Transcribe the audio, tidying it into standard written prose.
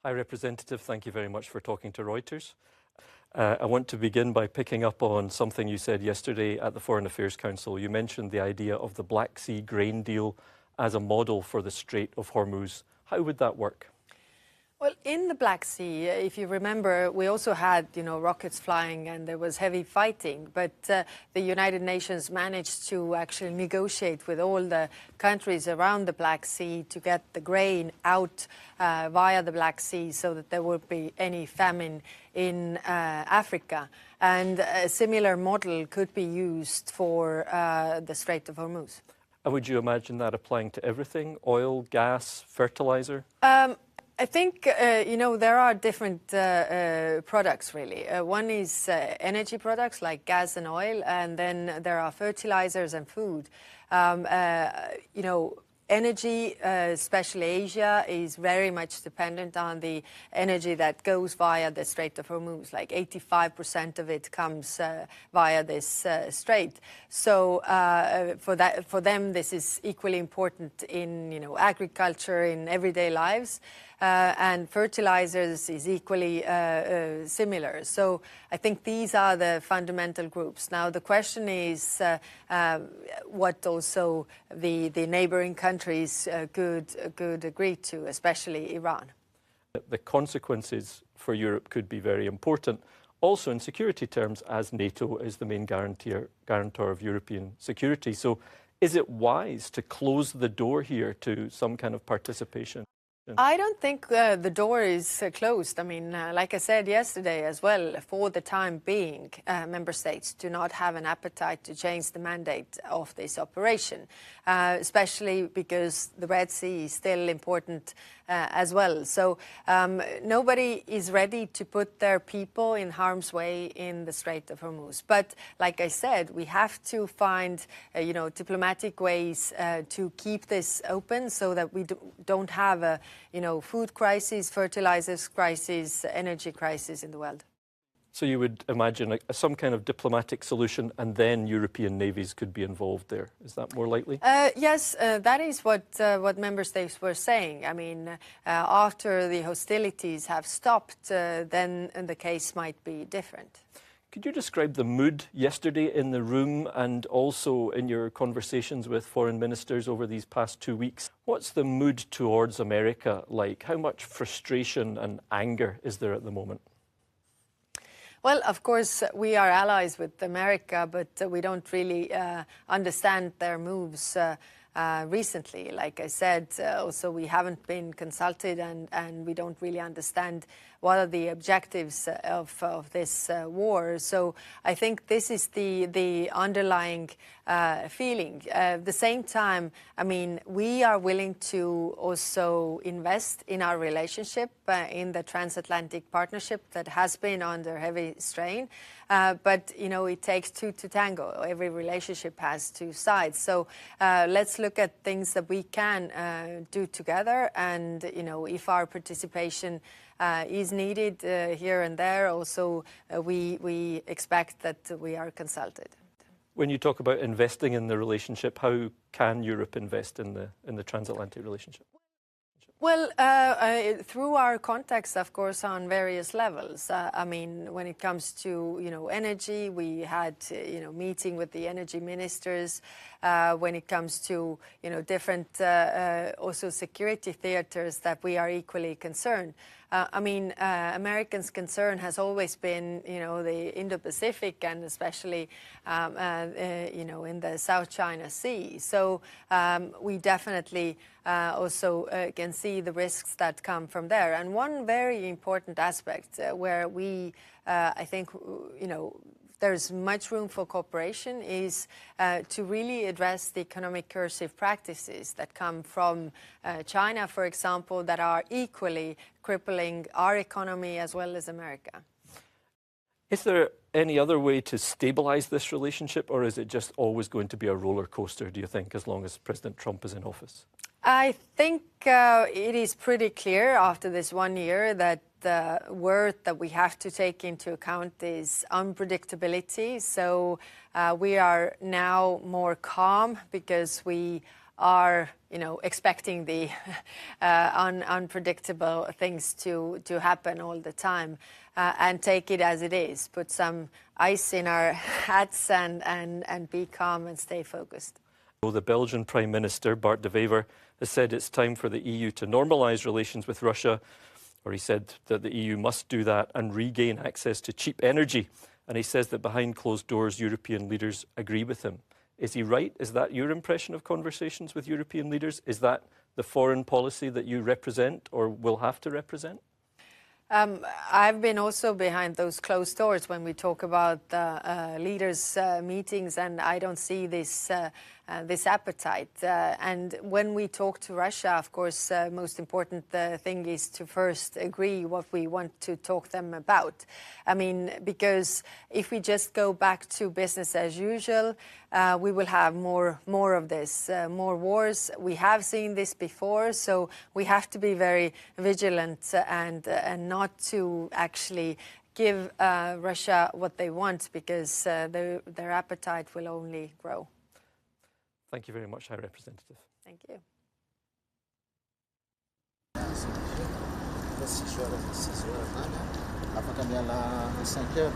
High Representative, thank you very much for talking to Reuters. I want to begin by picking up on something you said yesterday at the Foreign Affairs Council. You mentioned the idea of the Black Sea grain deal as a model for the Strait of Hormuz. How would that work? Well, in the Black Sea, if you remember, we also had, rockets flying and there was heavy fighting. But the United Nations managed to actually negotiate with all the countries around the Black Sea to get the grain out via the Black Sea so that there won't be any famine in Africa. And a similar model could be used for the Strait of Hormuz. And would you imagine that applying to everything? Oil, gas, fertilizer? I think, there are different products, really. One is energy products like gas and oil, and then there are fertilizers and food. Energy, especially Asia, is very much dependent on the energy that goes via the Strait of Hormuz. Like 85% of it comes via this strait. So for them, this is equally important in agriculture, in everyday lives. And fertilizers is equally similar. So I think these are the fundamental groups. Now, the question is what also the neighboring countries could agree to, especially Iran. The consequences for Europe could be very important. Also in security terms, as NATO is the main guarantor of European security. So is it wise to close the door here to some kind of participation? I don't think the door is closed. I mean, like I said yesterday as well, for the time being, member states do not have an appetite to change the mandate of this operation, especially because the Red Sea is still important as well. So nobody is ready to put their people in harm's way in the Strait of Hormuz. But like I said, we have to find, diplomatic ways to keep this open so that we don't have a, food crisis, fertilizers crisis, energy crisis in the world. So you would imagine some kind of diplomatic solution and then European navies could be involved there. Is that more likely? Yes, that is what member states were saying. I mean, after the hostilities have stopped, then the case might be different. Could you describe the mood yesterday in the room and also in your conversations with foreign ministers over these past 2 weeks? What's the mood towards America like? How much frustration and anger is there at the moment? Well, of course, we are allies with America, but we don't really understand their moves recently. Like I said, also we haven't been consulted and we don't really understand what are the objectives of this war. So I think this is the underlying feeling. At the same time, I mean, we are willing to also invest in our relationship, in the transatlantic partnership that has been under heavy strain. But, it takes two to tango. Every relationship has two sides. So let's look at things that we can do together. And, if our participation is needed here and there, also we expect that we are consulted. When you talk about investing in the relationship, how can Europe invest in the transatlantic relationship? Well, through our contacts, of course, on various levels. I mean, when it comes to, energy, we had, meeting with the energy ministers. When it comes to, different also security theaters that we are equally concerned. I mean, Americans' concern has always been, the Indo-Pacific and especially, in the South China Sea. So we definitely also can see the risks that come from there. And one very important aspect where we, I think, there's much room for cooperation is to really address the economic cursive practices that come from China, for example, that are equally crippling our economy as well as America. Is there any other way to stabilize this relationship, or is it just always going to be a roller coaster, do you think, as long as President Trump is in office? I think it is pretty clear after this 1 year that the word that we have to take into account is unpredictability. So we are now more calm because we are, expecting the unpredictable things to happen all the time, and take it as it is. Put some ice in our hats and be calm and stay focused. The Belgian Prime Minister, Bart de Wever, has said it's time for the EU to normalise relations with Russia, or he said that the EU must do that and regain access to cheap energy. And he says that behind closed doors, European leaders agree with him. Is he right? Is that your impression of conversations with European leaders? Is that the foreign policy that you represent or will have to represent? I've been also behind those closed doors when we talk about leaders' meetings, and I don't see this appetite. And when we talk to Russia, of course, most important thing is to first agree what we want to talk them about. I mean, because if we just go back to business as usual, we will have more of this, more wars. We have seen this before, so we have to be very vigilant and not to actually give Russia what they want, because their appetite will only grow. Thank you very much, High Representative. Thank you. 6 heures, 6 heures, avant qu'elle vienne à 5 heures.